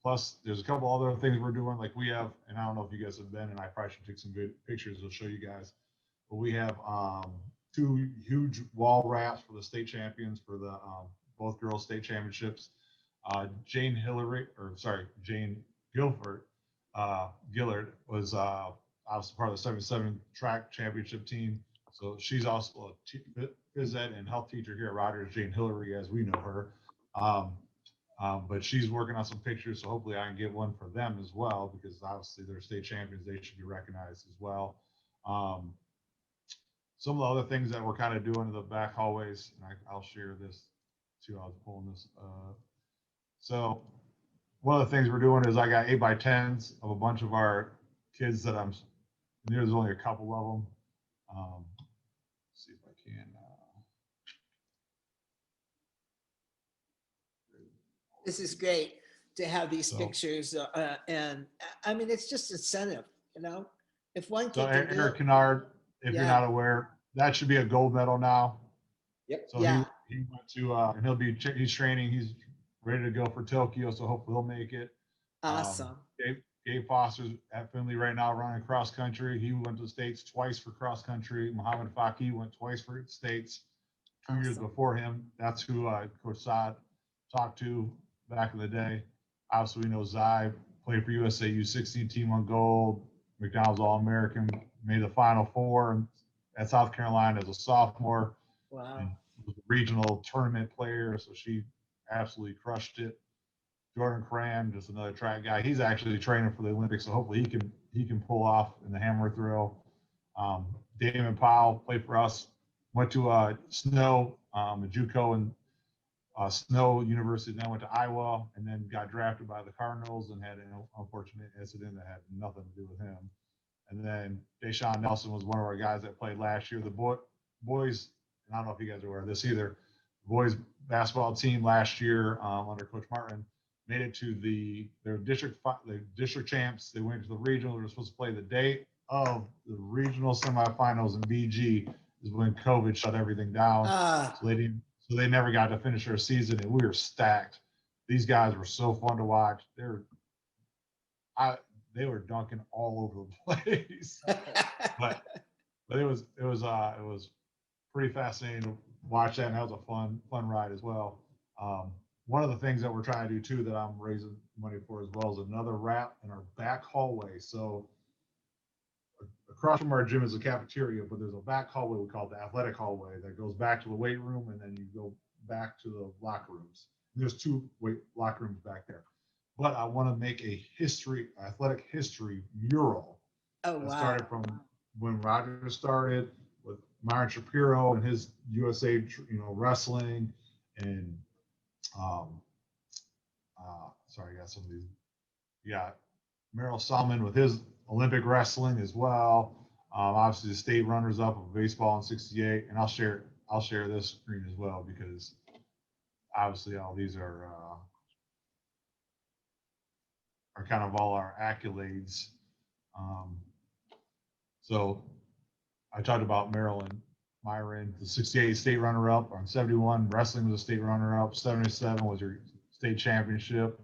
Speaker 6: Plus, there's a couple other things we're doing. Like, we have, and I don't know if you guys have been, and I probably should take some good pictures. I'll show you guys. But we have 2 huge wall wraps for the state champions for the both girls state championships. Jane Gillard was obviously part of the 77 track championship team. So she's also a phys ed and health teacher here at Rogers, Jane Hillary, as we know her. But she's working on some pictures, so hopefully I can get one for them as well, because obviously they're state champions. They should be recognized as well. Some of the other things that we're kind of doing in the back hallways, and I'll share this too. I was pulling this. So one of the things we're doing is I got 8x10s of a bunch of our kids that there's only a couple of them. Let's see if I can.
Speaker 3: This is great to have these
Speaker 6: So-
Speaker 3: pictures, and I mean, it's just incentive, you know? If one
Speaker 6: So
Speaker 3: kid can do
Speaker 6: Eric
Speaker 3: it,
Speaker 6: Kennard, if
Speaker 3: Yeah.
Speaker 6: you're not aware, that should be a gold medal now.
Speaker 7: Yep.
Speaker 6: So
Speaker 3: Yeah.
Speaker 6: he went to, and he's training, he's ready to go for Tokyo, so hopefully he'll make it.
Speaker 3: awesome.
Speaker 6: Gabe Foster's at Finley right now running cross country. He went to the States twice for cross country. Muhammad Faki went twice for States 2 years
Speaker 3: Awesome.
Speaker 6: before him. That's who Coach Sodd talked to back in the day. Obviously, we know Zai played for USA U16 team on gold. McDonald's All-American, made the Final Four at South Carolina as a sophomore.
Speaker 3: Wow.
Speaker 6: And was a regional tournament player, so she absolutely crushed it. Jordan Cram, just another track guy. He's actually training for the Olympics, so hopefully he can pull off in the hammer throw. Damon Powell played for us. Went to Snow, JUCO and Snow University, then went to Iowa, and then got drafted by the Cardinals and had an unfortunate incident that had nothing to do with him. And then Deshaun Nelson was one of our guys that played last year. The boys, and I don't know if you guys are aware of this either, the boys basketball team last year under Coach Martin made it to the district champs. They went to the regional. They were supposed to play the day of the regional semifinals in BG is when COVID shut everything down. So they never got to finish their season, and we were stacked. These guys were so fun to watch. They were dunking all over the place. but it was pretty fascinating to watch that, and that was a fun ride as well. One of the things that we're trying to do too that I'm raising money for as well is another wrap in our back hallway. So across from our gym is a cafeteria, but there's a back hallway we call the athletic hallway that goes back to the weight room, and then you go back to the locker rooms. And there's 2 locker rooms back there. But I want to make a athletic history mural.
Speaker 3: Oh,
Speaker 6: That
Speaker 3: wow.
Speaker 6: started from when Roger started with Myron Shapiro and his USA, wrestling, and sorry, I got some of these. Yeah, Merrill Salmon with his Olympic wrestling as well. Obviously, the state runners up of baseball in '68, and I'll share this screen as well because obviously all these are kind of all our accolades. So I talked about Maryland, Myron, the '68 state runner-up. On '71, wrestling was a state runner-up. '77 was your state championship.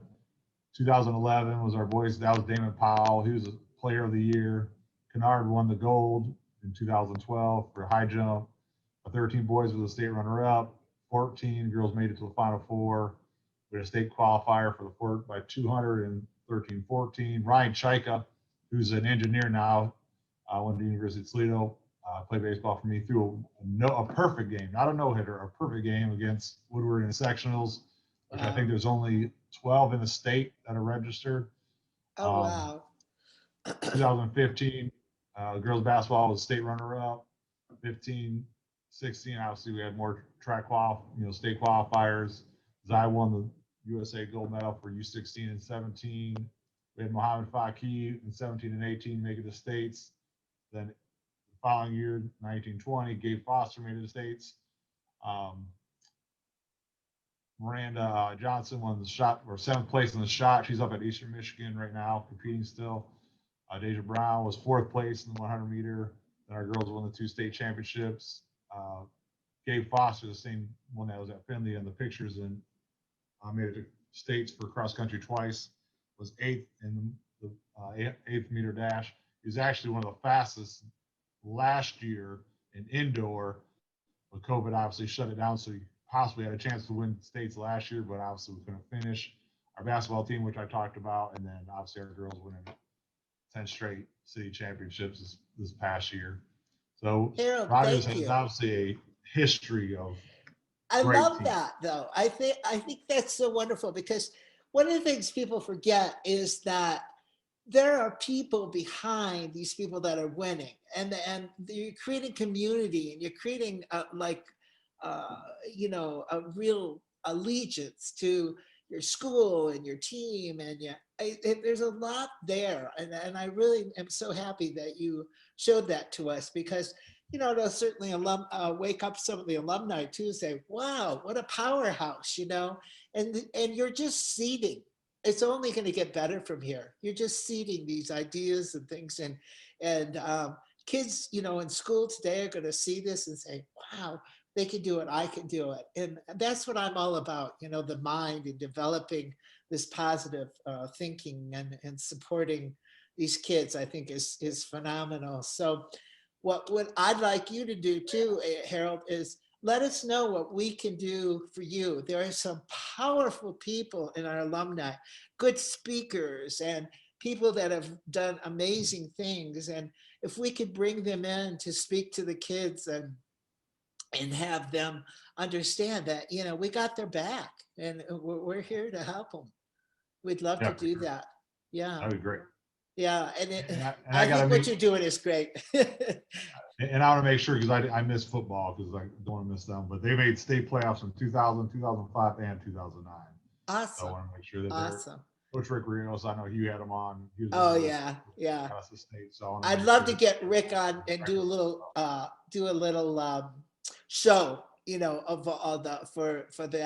Speaker 6: 2011 was our boys. That was Damon Powell. He was a player of the year. Kennard won the gold in 2012 for high jump. 13 boys was a state runner-up. 14 girls made it to the Final Four. We had a state qualifier for the Fort by 200 in 13-14. Ryan Chaika, who's an engineer now, went to the University of Toledo, played baseball for me, threw a perfect game, not a no-hitter, a perfect game against Woodward in the sectionals, which I think there's only 12 in the state that are registered.
Speaker 3: Oh, wow.
Speaker 6: 2015, girls basketball was state runner-up. 15, 16, obviously we had more state qualifiers. Zai won the USA gold medal for U16 and 17. We had Muhammad Faki in 17 and 18 make it to states. Then the following year, 1920, Gabe Foster made it to states. Miranda Johnson won the shot, or 7th place in the shot. She's up at Eastern Michigan right now, competing still. Deja Brown was 4th place in the 100 meter. Then our girls won the 2 state championships. Gabe Foster, the same one that was at Finley in the pictures, and made it to states for cross country twice. Was 8th in the 8th meter dash. He was actually one of the fastest last year in indoor, but COVID obviously shut it down, so he possibly had a chance to win states last year, but obviously was going to finish. Our basketball team, which I talked about, and then obviously our girls winning 10 straight city championships this past year. So
Speaker 3: Harold,
Speaker 6: Rogers
Speaker 3: thank
Speaker 6: has
Speaker 3: you.
Speaker 6: obviously a history of
Speaker 3: I
Speaker 6: great
Speaker 3: love
Speaker 6: teams.
Speaker 3: that though. I think that's so wonderful because one of the things people forget is that there are people behind these people that are winning, and you're creating community, and you're creating uh, a real allegiance to your school and your team, and there's a lot there, and I really am so happy that you showed that to us because it'll certainly wake up some of the alumni too, say, wow, what a powerhouse, and you're just seeding. It's only going to get better from here. You're just seeding these ideas and things, and kids, in school today are going to see this and say, "Wow, they can do it. I can do it." And that's what I'm all about. The mind and developing this positive thinking and supporting these kids. I think is phenomenal. So, what I'd like you to do too, Harold, is let us know what we can do for you. There are some powerful people in our alumni, good speakers and people that have done amazing things. And if we could bring them in to speak to the kids and have them understand that, we got their back and we're here to help them. We'd love
Speaker 6: Yeah,
Speaker 3: to
Speaker 6: for
Speaker 3: do
Speaker 6: sure.
Speaker 3: that. Yeah.
Speaker 6: That'd be great.
Speaker 3: Yeah.
Speaker 6: And
Speaker 3: I
Speaker 6: I gotta
Speaker 3: think what
Speaker 6: make
Speaker 3: you're doing is great.
Speaker 6: and I want to make sure because I miss football because I don't want to miss them. But they made state playoffs in 2000, 2005, and 2009. So I
Speaker 3: Awesome.
Speaker 6: want to make sure that they're
Speaker 3: Awesome.
Speaker 6: Coach Rick Rios. I know you had him on. He was one
Speaker 3: Oh
Speaker 6: of those
Speaker 3: yeah. Yeah.
Speaker 6: Augusta State. So I want to
Speaker 3: I'd
Speaker 6: make
Speaker 3: love
Speaker 6: sure
Speaker 3: to
Speaker 6: that
Speaker 3: get Rick on and do a little show, of all for the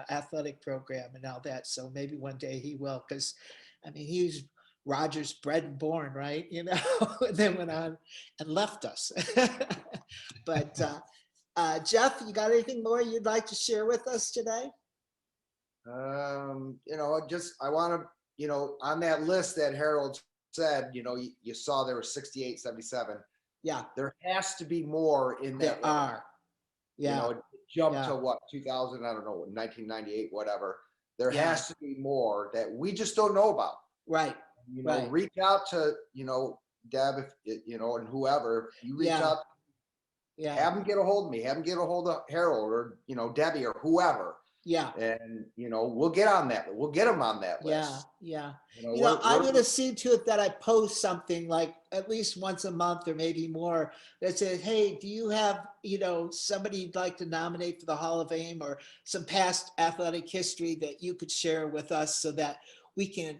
Speaker 3: athletic program and all that. So maybe one day he will, because I mean he's Rogers bred and born, right? And then went on and left us. But Jeff, you got anything more you'd like to share with us today?
Speaker 7: I want to, on that list that Harold said, you saw there were 68, 77.
Speaker 3: Yeah,
Speaker 7: There has to be more in
Speaker 3: there
Speaker 7: that list.
Speaker 3: are. Yeah,
Speaker 7: It jumped
Speaker 3: yeah.
Speaker 7: to what, 2000, I don't know, 1998, whatever. There
Speaker 3: Yeah.
Speaker 7: has to be more that we just don't know about.
Speaker 3: Right. Right.
Speaker 7: Reach out to, Deb, and whoever, you reach
Speaker 3: Yeah.
Speaker 7: out,
Speaker 3: Yeah.
Speaker 7: have them get a hold of me, have them get a hold of Harold or, Debbie or whoever.
Speaker 3: Yeah.
Speaker 7: And, we'll get on that. We'll get them on that
Speaker 3: Yeah.
Speaker 7: list.
Speaker 3: Yeah.
Speaker 7: We're
Speaker 3: I'm going to see to it that I post something like at least once a month or maybe more that says, hey, do you have, somebody you'd like to nominate for the Hall of Fame or some past athletic history that you could share with us so that we can,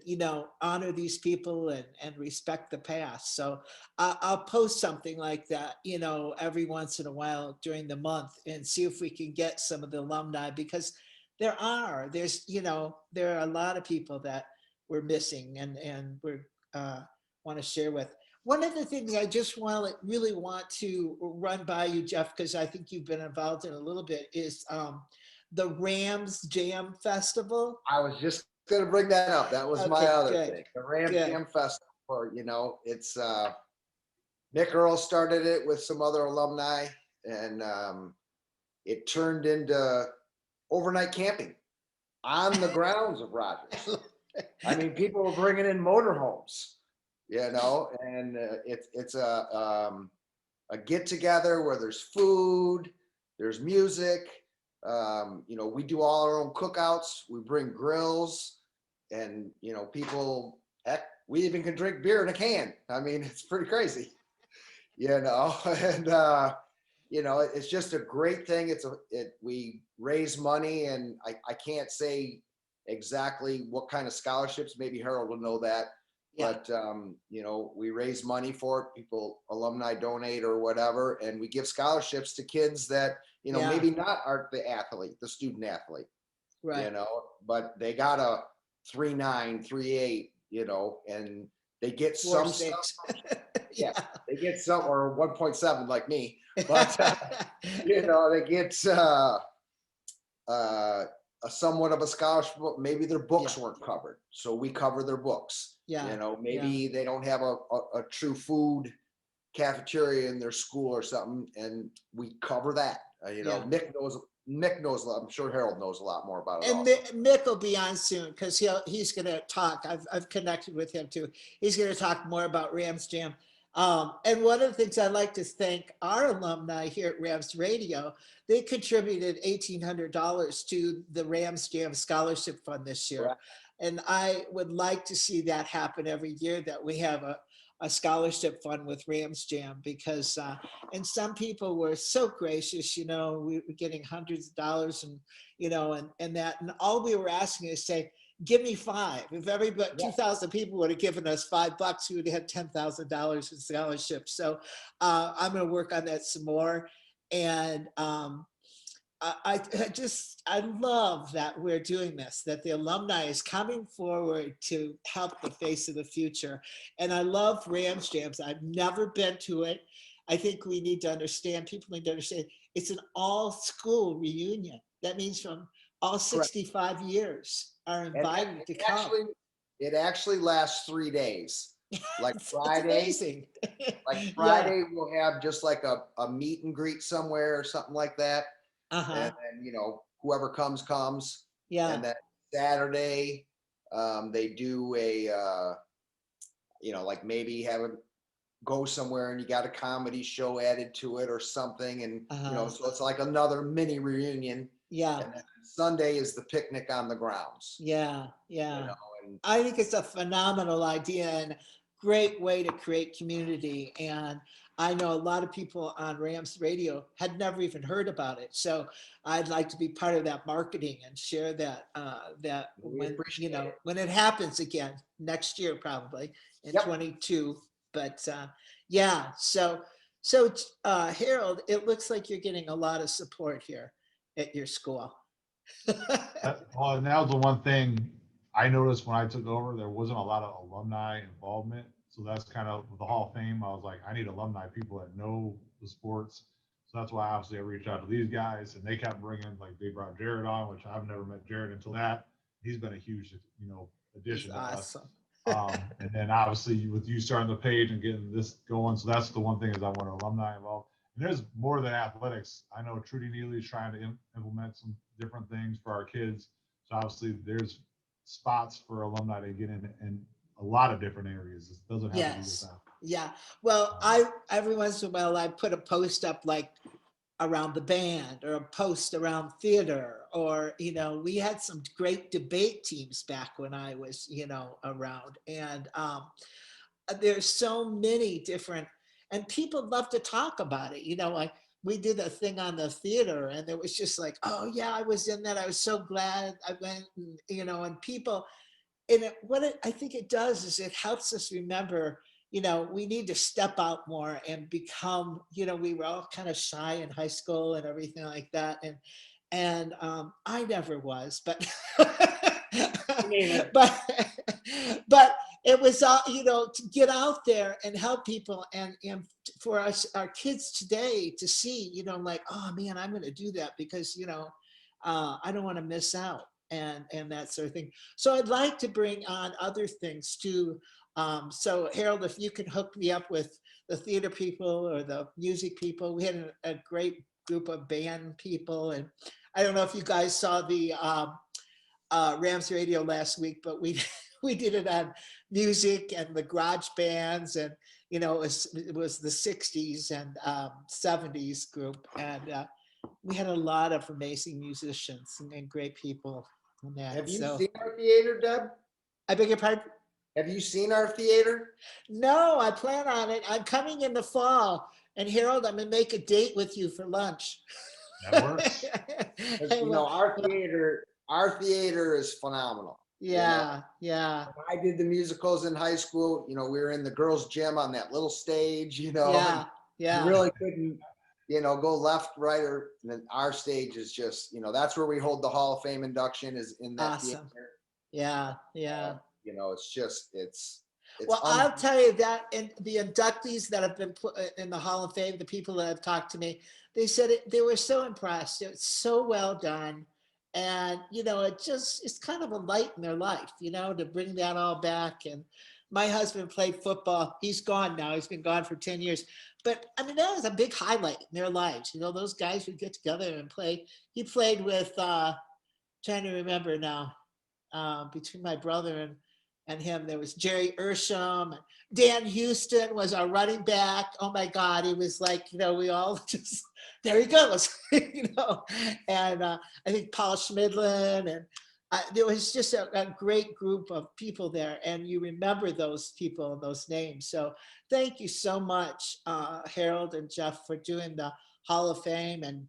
Speaker 3: honor these people and respect the past. So I'll post something like that, every once in a while during the month and see if we can get some of the alumni, because there are a lot of people that we're missing and we're want to share with. One of the things I just really want to run by you, Jeff, because I think you've been involved in a little bit, is the Rams Jam Festival.
Speaker 7: I was just going to bring that up. That was my
Speaker 3: Okay,
Speaker 7: other
Speaker 3: good,
Speaker 7: thing. The Ram
Speaker 3: good.
Speaker 7: Jam Festival, it's Nick Earl started it with some other alumni, and it turned into overnight camping on the grounds of Rogers. I mean, people were bringing in motorhomes, and it's a get together where there's food, there's music. We do all our own cookouts. We bring grills, and people. Heck, we even can drink beer in a can. I mean, it's pretty crazy, and it's just a great thing. We raise money, and I can't say exactly what kind of scholarships. Maybe Harold will know that. Yeah. But we raise money for it. People, alumni donate or whatever, and we give scholarships to kids that
Speaker 3: Yeah.
Speaker 7: maybe not are the student athlete.
Speaker 3: Right.
Speaker 7: But they got a 3.9, 3.8, and they get
Speaker 3: 4,
Speaker 7: some
Speaker 3: 6.
Speaker 7: stuff. Yeah, they get some, or 1.7 like me, but they get a somewhat of a scholarship. Maybe their books weren't covered, so we cover their books.
Speaker 3: Yeah.
Speaker 7: Maybe they don't have a true food cafeteria in their school or something, and we cover that. Mick knows a lot. I'm sure Harold knows a lot more about it.
Speaker 3: And Mick will be on soon because he's going to talk. I've connected with him too. He's going to talk more about Rams Jam. And one of the things I'd like to thank our alumni here at Rams Radio, they contributed $1,800 to the Rams Jam Scholarship Fund this year.
Speaker 7: Right.
Speaker 3: And I would like to see that happen every year, that we have a scholarship fund with Rams Jam, because, and some people were so gracious, we were getting hundreds of dollars and, and that, and all we were asking is say, give me $5. If everybody, 2,000 people would have given us $5, we would have had $10,000 in scholarships. So I'm going to work on that some more. And I love that we're doing this, that the alumni is coming forward to help the face of the future. And I love Rams Jams. I've never been to it. I think we need to understand, people need to understand, it's an all school reunion. That means from all 65 years are invited to come.
Speaker 7: It actually lasts 3 days. Like Friday, we'll have just like a meet and greet somewhere or something like that. And then, whoever comes.
Speaker 3: Yeah.
Speaker 7: And then Saturday, they do a, like maybe have a go somewhere and you got a comedy show added to it or something. And, so it's like another mini reunion.
Speaker 3: Yeah.
Speaker 7: And then Sunday is the picnic on the grounds.
Speaker 3: Yeah. Yeah.
Speaker 7: And
Speaker 3: I think it's a phenomenal idea and great way to create community. And I know a lot of people on Rams Radio had never even heard about it. So I'd like to be part of that marketing and share that, when, when it happens again next year, probably in 22. But yeah, so Harold, it looks like you're getting a lot of support here at your school.
Speaker 6: Well, and that was the one thing I noticed when I took over. There wasn't a lot of alumni involvement. So that's kind of the Hall of Fame. I was like, I need alumni, people that know the sports. So that's why obviously I reached out to these guys, and they kept bringing, like they brought Jared on, which I've never met Jared until that. He's been a huge, addition to us. And then obviously with you starting the page and getting this going. So that's the one thing is I want alumni involved. And there's more than athletics. I know Trudy Neely is trying to implement some different things for our kids. So obviously there's spots for alumni to get in a lot of different areas. It doesn't have to be this out.
Speaker 3: Yeah. Well, every once in a while I put a post up like around the band or a post around theater, or, we had some great debate teams back when I was, around. And there's so many different, and people love to talk about it, like we did a thing on the theater and it was just like, oh yeah, I was in that. I was so glad I went, and people, and I think it does is it helps us remember, we need to step out more and become, we were all kind of shy in high school and everything like that. And I never was, but, but it was, to get out there and help people and for us, our kids today to see, like, oh man, I'm going to do that because, I don't want to miss out and that sort of thing. So I'd like to bring on other things too. So Harold, if you can hook me up with the theater people or the music people, we had a great group of band people. And I don't know if you guys saw the Rams Radio last week, but we did it on music and the garage bands, and it was the 60s and 70s group, and we had a lot of amazing musicians and great people in that.
Speaker 7: Have you seen our theater, Deb?
Speaker 3: I beg your pardon?
Speaker 7: Have you seen our theater?
Speaker 3: No, I plan on it. I'm coming in the fall, and Harold, I'm gonna make a date with you for lunch.
Speaker 6: That works.
Speaker 7: Our theater is phenomenal.
Speaker 3: Yeah, yeah.
Speaker 7: When I did the musicals in high school, we were in the girls' gym on that little stage,
Speaker 3: Yeah, yeah.
Speaker 7: You really couldn't, go left, right, and then our stage is just, that's where we hold the Hall of Fame induction is in that
Speaker 3: Awesome.
Speaker 7: theater.
Speaker 3: Yeah, yeah.
Speaker 7: It's
Speaker 3: well, I'll tell you that, and the inductees that have been put in the Hall of Fame, the people that have talked to me, they said they were so impressed. It was so well done. And, it's kind of a light in their life, to bring that all back. And my husband played football. He's gone now. He's been gone for 10 years. But I mean, that was a big highlight in their lives. Those guys would get together and play. He played with, trying to remember now, between my brother and and him. There was Jerry Ursham. And Dan Houston was our running back. Oh my God, he was like, we all just, there he goes, And I think Paul Schmidlin, and there was just a great group of people there, and you remember those people and those names. So thank you so much, Harold and Jeff, for doing the Hall of Fame, and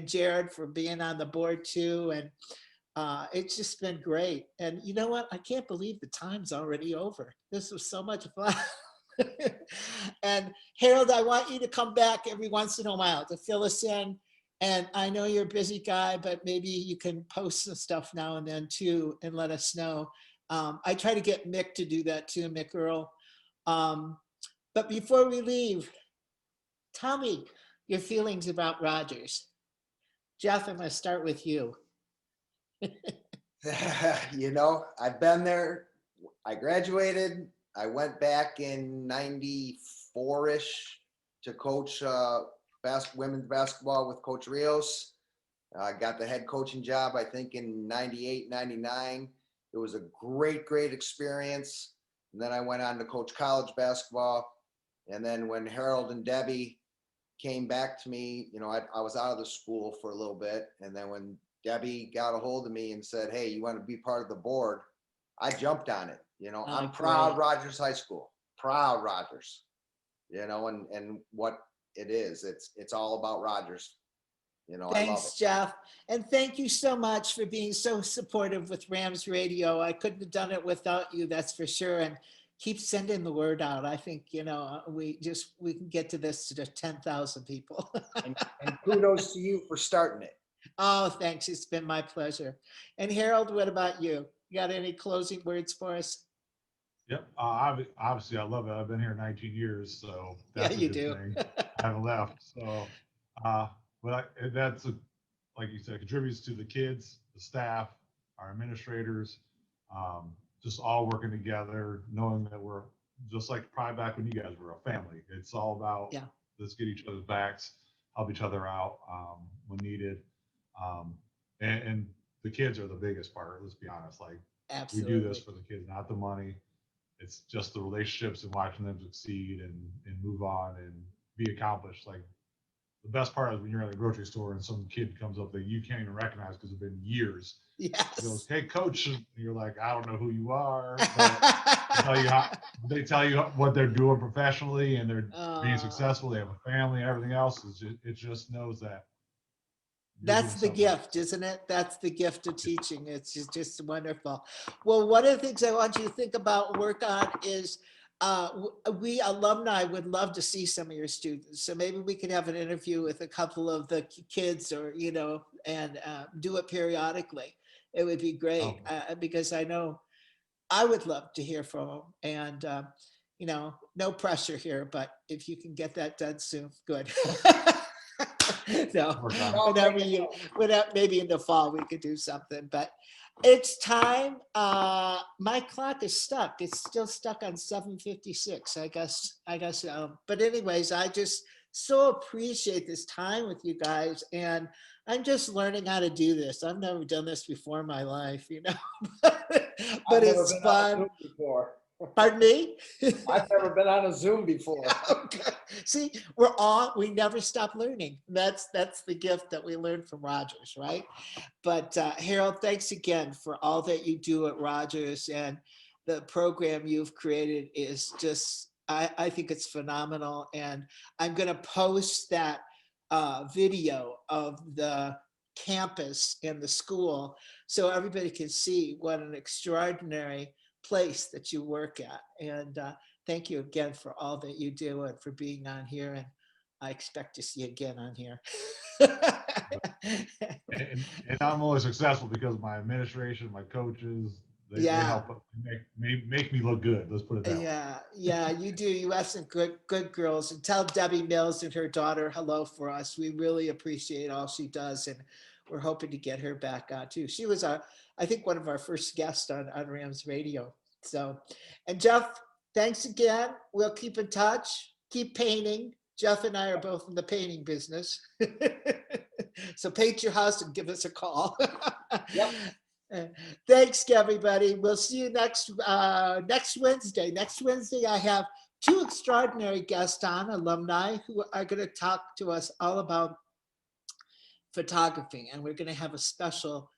Speaker 3: Jared for being on the board too. And it's just been great. And you know what? I can't believe the time's already over. This was so much fun. And Harold, I want you to come back every once in a while to fill us in. And I know you're a busy guy, but maybe you can post some stuff now and then too, and let us know. I try to get Mick to do that too, Mick Earl. But before we leave, tell me your feelings about Rogers. Jeff, I'm going to start with you.
Speaker 7: I've been there. I graduated. I went back in 94-ish to coach women's basketball with Coach Rios. I got the head coaching job, I think, in 98, 99. It was a great experience. And then I went on to coach college basketball. And then when Harold and Debbie came back to me, I was out of the school for a little bit. And then when Debbie got a hold of me and said, hey, you want to be part of the board? I jumped on it. I'm proud Rogers High School, proud Rogers, and what it is. It's all about Rogers.
Speaker 3: Thanks,
Speaker 7: I love it.
Speaker 3: Jeff. And thank you so much for being so supportive with Rams Radio. I couldn't have done it without you, that's for sure. And keep sending the word out. I think, we can get to this to 10,000 people.
Speaker 7: and kudos to you for starting it.
Speaker 3: Oh, thanks. It's been my pleasure. And Harold, what about you? You got any closing words for us?
Speaker 6: Yep. Obviously, I love it. I've been here 19 years, so that's
Speaker 3: yeah, you
Speaker 6: a good
Speaker 3: do.
Speaker 6: thing. I haven't left. So, like you said, contributes to the kids, the staff, our administrators, just all working together, knowing that we're just like probably back when you guys were a family. It's all about let's get each other's backs, help each other out when needed. And the kids are the biggest part. Let's be honest. Like,
Speaker 3: absolutely,
Speaker 6: we do this for the kids, not the money. It's just the relationships and watching them succeed and move on and be accomplished. Like, the best part is when you're at a grocery store and some kid comes up that you can't even recognize because it's been years.
Speaker 3: Yes.
Speaker 6: He goes, hey, coach. And you're like, I don't know who you are. But they tell you what they're doing professionally, and they're being successful. They have a family, everything else. It just knows that.
Speaker 3: That's the gift, isn't it? That's the gift of teaching. It's just wonderful. Well, one of the things I want you to think about, work on is we alumni would love to see some of your students. So maybe we could have an interview with a couple of the kids, or, and do it periodically. It would be great because I know I would love to hear from them. And, no pressure here, but if you can get that done soon, good. No, whenever maybe in the fall we could do something, but it's time. My clock is stuck. It's still stuck on 7:56. I guess. But anyways, I just so appreciate this time with you guys, and I'm just learning how to do this. I've never done this before in my life, but it's fun. Pardon me?
Speaker 7: I've never been on a Zoom before.
Speaker 3: Okay. See, we never stop learning. That's the gift that we learned from Rogers, right? But Harold, thanks again for all that you do at Rogers, and the program you've created is just, I think it's phenomenal. And I'm going to post that video of the campus and the school so everybody can see what an extraordinary place that you work at. And thank you again for all that you do and for being on here. And I expect to see you again on here.
Speaker 6: and I'm only successful because of my administration, my coaches, they help make me look good. Let's put it that way.
Speaker 3: Yeah, you do. You have some good girls. And tell Debbie Mills and her daughter hello for us. We really appreciate all she does, and we're hoping to get her back on too. She was I think one of our first guests on Rams Radio. So, and Jeff, thanks again. We'll keep in touch. Keep painting. Jeff and I are both in the painting business. So paint your house and give us a call.
Speaker 7: Yep.
Speaker 3: Thanks, everybody. We'll see you next Wednesday. Next Wednesday, I have two extraordinary guests on, alumni, who are going to talk to us all about photography, and we're going to have a special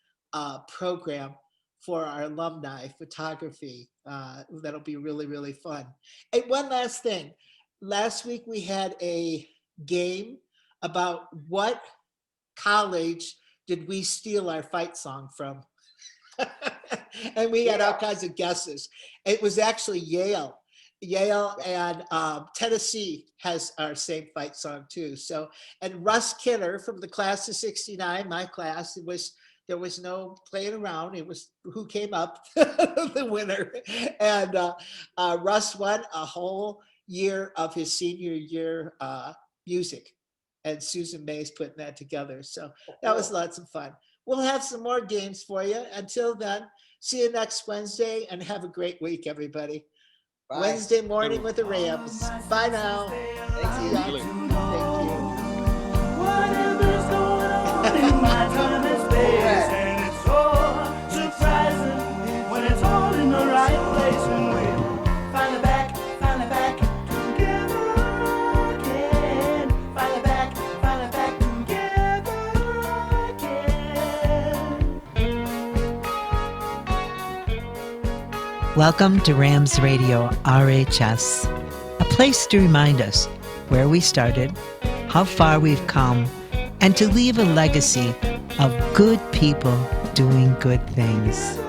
Speaker 3: program for our alumni photography. That'll be really, really fun. And one last thing. Last week we had a game about what college did we steal our fight song from? And we had all kinds of guesses. It was actually Yale. Yale and Tennessee has our same fight song too. So, and Russ Kidder from the class of '69, my class, there was no playing around. It was who came up, the winner. And Russ won a whole year of his senior year music. And Susan May's putting that together. So that was lots of fun. We'll have some more games for you. Until then, see you next Wednesday and have a great week, everybody.
Speaker 7: Bye.
Speaker 3: Wednesday morning with the Rams. Bye now.
Speaker 7: Thank you.
Speaker 3: Thank you.
Speaker 1: Whatever's going on in my time and space, and it's so surprising when it's all in the right place, and we finally back together again. Finally back together again.
Speaker 2: Welcome to Rams Radio RHS, a place to remind us where we started, how far we've come, and to leave a legacy of good people doing good things.